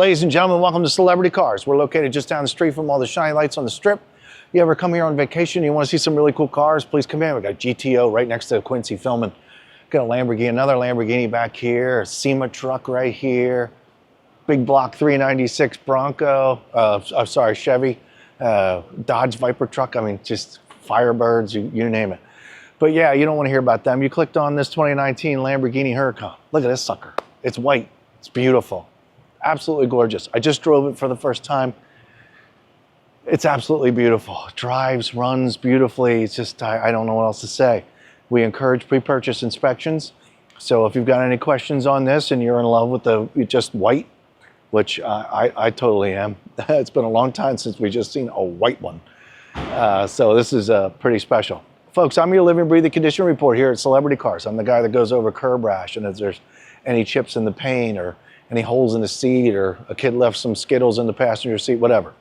Ladies and gentlemen, welcome to Celebrity Cars. We're located just down the street from all the shiny lights on the strip. You ever come here on vacation, you want to see some really cool cars, please come in. We got GTO right next to Quincy filming. Got a Lamborghini, another Lamborghini back here, a SEMA truck right here, big block 396 Bronco, Chevy, Dodge Viper truck. I mean, just Firebirds, you name it. But yeah, you don't want to hear about them. You clicked on this 2019 Lamborghini Huracan. Look at this sucker. It's white. It's beautiful. Absolutely gorgeous. I just drove it for the first time. It's absolutely beautiful. It drives, runs beautifully. It's just, I don't know what else to say. We encourage pre-purchase inspections. So if you've got any questions on this and you're in love with the just white, which I totally am. It's been a long time since we just seen a white one. So this is pretty special. Folks, I'm your living, breathing condition report here at Celebrity Cars. I'm the guy that goes over curb rash, and if there's any chips in the paint or any holes in the seat or a kid left some Skittles in the passenger seat, whatever.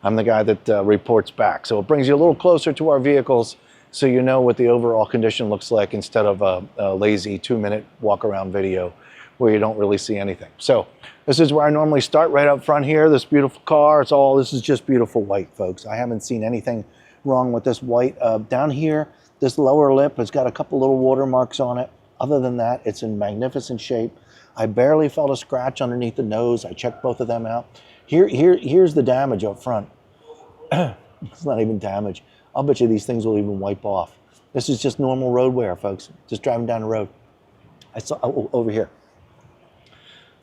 I'm the guy that reports back. So it brings you a little closer to our vehicles so you know what the overall condition looks like instead of a lazy 2-minute walk around video where you don't really see anything. So this is where I normally start, right up front here. This beautiful car, this is just beautiful white, folks. I haven't seen anything wrong with this white. Down here, this lower lip has got a couple little watermarks on it. Other than that, it's in magnificent shape. I barely felt a scratch underneath the nose. I checked both of them out. Here's the damage up front. It's not even damage. I'll bet you these things will even wipe off. This is just normal road wear, folks. Just driving down the road. I saw over here.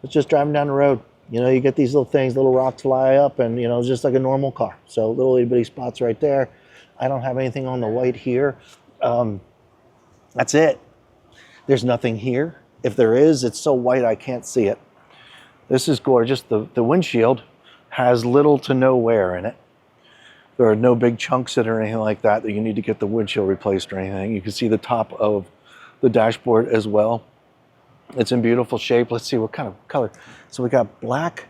It's just driving down the road. You know, you get these little things, little rocks fly up, and you know, it's just like a normal car. So little itty bitty spots right there. I don't have anything on the white here. That's it. There's nothing here. If there is, it's so white I can't see it. This is gorgeous. The windshield has little to no wear in it. There are no big chunks in it or anything like that you need to get the windshield replaced or anything. You can see the top of the dashboard as well. It's in beautiful shape. Let's see what kind of color. So we got black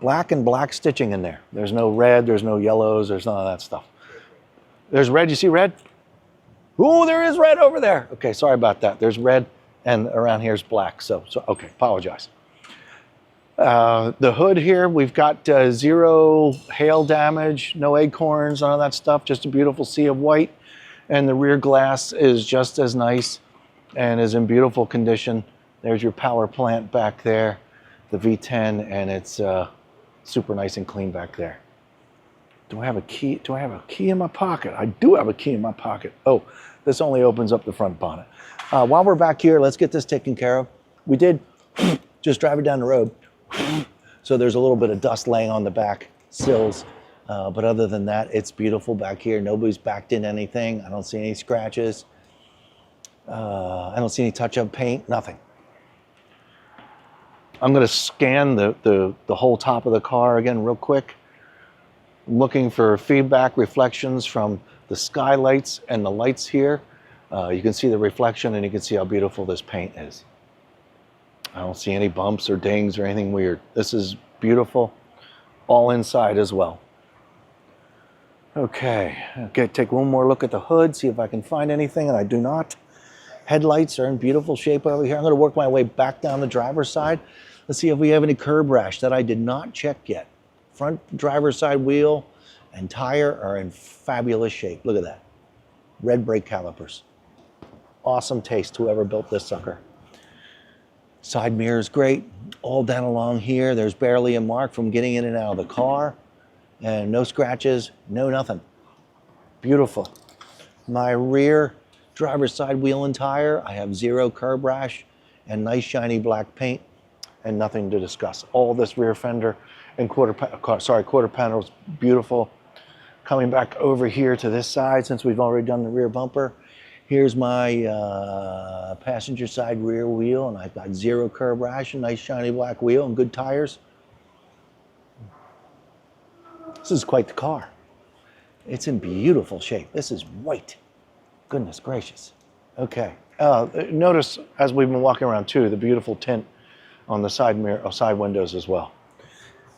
and black stitching in there. There's no red, there's no yellows, there's none of that stuff. There's red, you see red? Oh, there is red over there. Okay, sorry about that. There's red and around here is black. So okay, apologize. The hood here, we've got zero hail damage, no acorns, none of that stuff, just a beautiful sea of white. And the rear glass is just as nice and is in beautiful condition. There's your power plant back there, the V10, and it's super nice and clean back there. Do I have a key? Do I have a key in my pocket? I do have a key in my pocket. Oh, this only opens up the front bonnet. While we're back here, let's get this taken care of. We did just drive it down the road. So there's a little bit of dust laying on the back sills. But other than that, it's beautiful back here. Nobody's backed in anything. I don't see any scratches. I don't see any touch-up paint, nothing. I'm going to scan the whole top of the car again real quick. Looking for feedback reflections from the skylights and the lights here. You can see the reflection and you can see how beautiful this paint is. I don't see any bumps or dings or anything weird. This is beautiful, all inside as well. Okay, take one more look at the hood, see if I can find anything, and I do not. Headlights are in beautiful shape over here. I'm going to work my way back down the driver's side. Let's see if we have any curb rash that I did not check yet. Front driver's side wheel and tire are in fabulous shape. Look at that. Red brake calipers. Awesome taste, whoever built this sucker. Side mirror is great. All down along here, there's barely a mark from getting in and out of the car. And no scratches, no nothing. Beautiful. My rear driver's side wheel and tire, I have zero curb rash and nice shiny black paint and nothing to discuss. All this rear fender and quarter panel's beautiful. Coming back over here to this side, since we've already done the rear bumper, here's my passenger side rear wheel, and I've got zero curb rash, a nice shiny black wheel, and good tires. This is quite the car. It's in beautiful shape. This is white. Goodness gracious. Okay. Notice as we've been walking around too, the beautiful tint on the side mirror, side windows as well.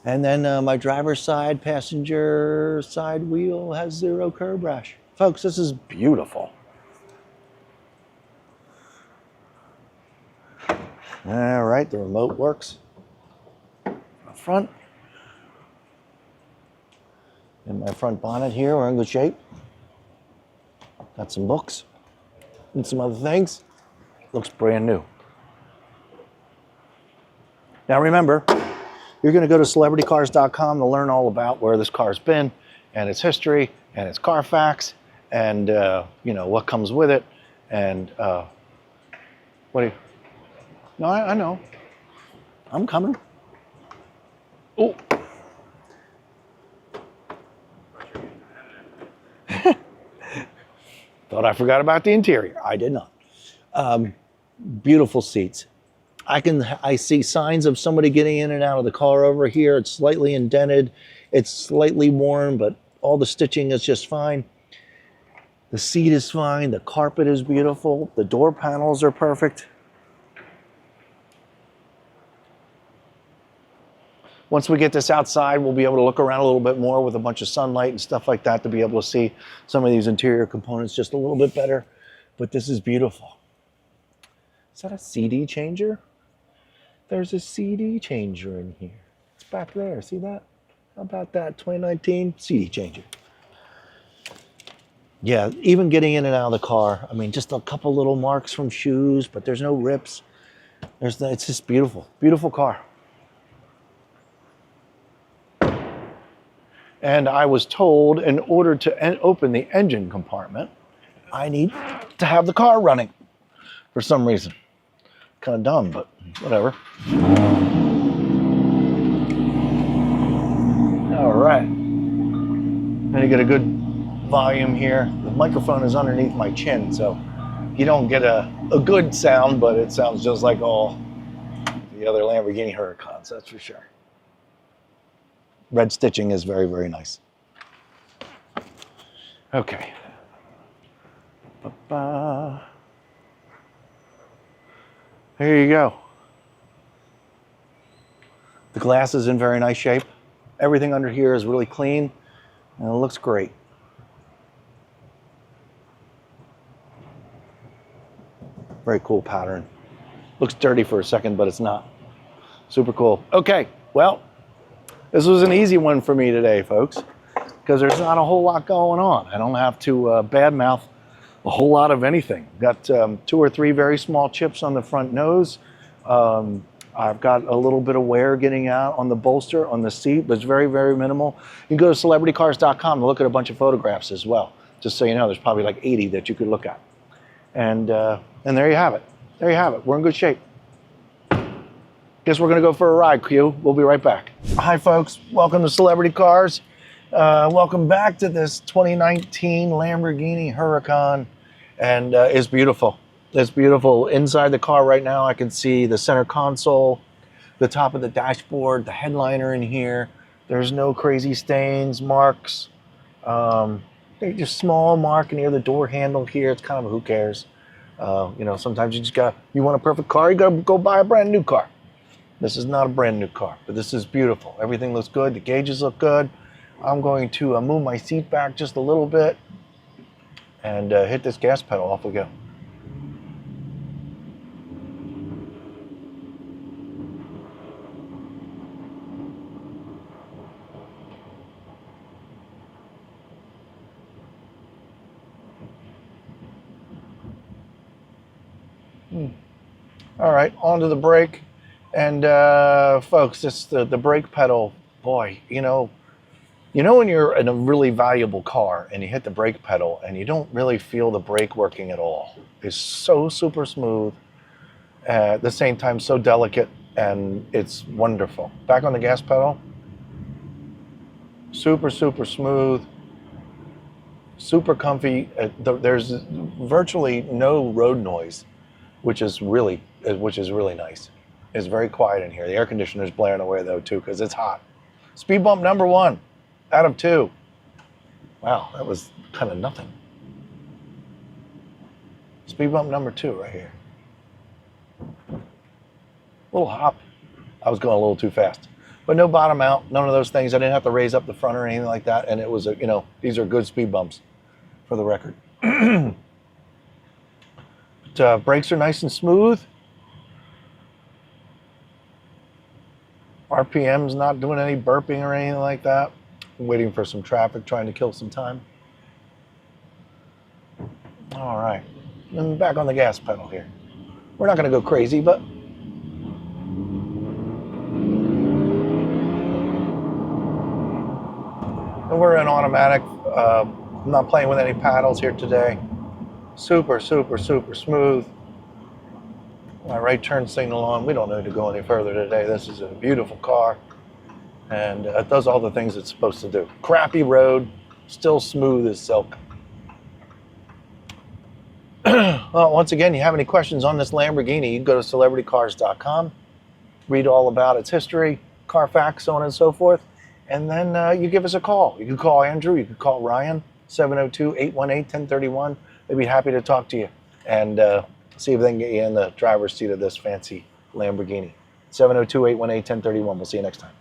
And then my driver's side, passenger side wheel has zero curb rash. Folks, this is beautiful. All right, the remote works. front. In my front bonnet here, we're in good shape. Got some books and some other things. Looks brand new. Now remember, you're going to go to celebritycars.com to learn all about where this car's been and its history and its Carfax and you know what comes with it and what do you? No, I know. I'm coming. Oh. Thought I forgot about the interior. I did not. Beautiful seats. I see signs of somebody getting in and out of the car over here. It's slightly indented. It's slightly worn, but all the stitching is just fine. The seat is fine. The carpet is beautiful. The door panels are perfect. Once we get this outside, we'll be able to look around a little bit more with a bunch of sunlight and stuff like that to be able to see some of these interior components just a little bit better. But this is beautiful. Is that a CD changer? There's a CD changer in here. It's back there. See that? How about that? 2019 CD changer. Yeah, even getting in and out of the car. I mean, just a couple little marks from shoes, but there's no rips. It's just beautiful. Beautiful car. And I was told in order to open the engine compartment, I need to have the car running for some reason. Kind of dumb, but whatever. All right. And you get a good volume here. The microphone is underneath my chin, so you don't get a good sound, but it sounds just like all the other Lamborghini Huracans, that's for sure. Red stitching is very, very nice. Okay. Ba-ba. There you go. The glass is in very nice shape. Everything under here is really clean and it looks great. Very cool pattern. Looks dirty for a second, but it's not. Super cool. Okay, well, this was an easy one for me today, folks, because there's not a whole lot going on. I don't have to badmouth a whole lot of anything. Got 2 or 3 very small chips on the front nose. I've got a little bit of wear getting out on the bolster, on the seat, but it's very, very minimal. You can go to celebritycars.com to look at a bunch of photographs as well. Just so you know, there's probably like 80 that you could look at. And there you have it. There you have it. We're in good shape. Guess we're going to go for a ride, Q. We'll be right back. Hi, folks. Welcome to Celebrity Cars. Welcome back to this 2019 Lamborghini Huracan. And it's beautiful. It's beautiful. Inside the car right now, I can see the center console, the top of the dashboard, the headliner in here. There's no crazy stains, marks. There's just small mark near the door handle here. It's kind of who cares. You know, sometimes you want a perfect car, you got to go buy a brand new car. This is not a brand new car, but this is beautiful. Everything looks good. The gauges look good. I'm going to move my seat back just a little bit and hit this gas pedal. Off we go. All right, onto the brake. And folks, this the brake pedal, boy, you know when you're in a really valuable car and you hit the brake pedal and you don't really feel the brake working at all. It's so super smooth, at the same time so delicate, and it's wonderful. Back on the gas pedal, super, super smooth, super comfy. There's virtually no road noise, which is really nice. It's very quiet in here. The air conditioner's blaring away though too because it's hot. Speed bump number 1 out of 2. Wow, that was kind of nothing. Speed bump number 2 right here. Little hop. I was going a little too fast. But no bottom out, none of those things. I didn't have to raise up the front or anything like that. And it was, these are good speed bumps for the record. But, brakes are nice and smooth. RPM's not doing any burping or anything like that. I'm waiting for some traffic, trying to kill some time. All right, then back on the gas pedal here. We're not going to go crazy, but and we're in automatic. I'm not playing with any paddles here today. Super, super, super smooth. My right turn signal on. We don't need to go any further today. This is a beautiful car, and it does all the things it's supposed to do. Crappy road, still smooth as silk. Well, once again, you have any questions on this Lamborghini, you can go to celebritycars.com, read all about its history, Carfax, so on and so forth, and then you give us a call. You can call Andrew, you can call Ryan, 702-818-1031. They'd be happy to talk to you and see if they can get you in the driver's seat of this fancy Lamborghini. 702-818-1031. We'll see you next time.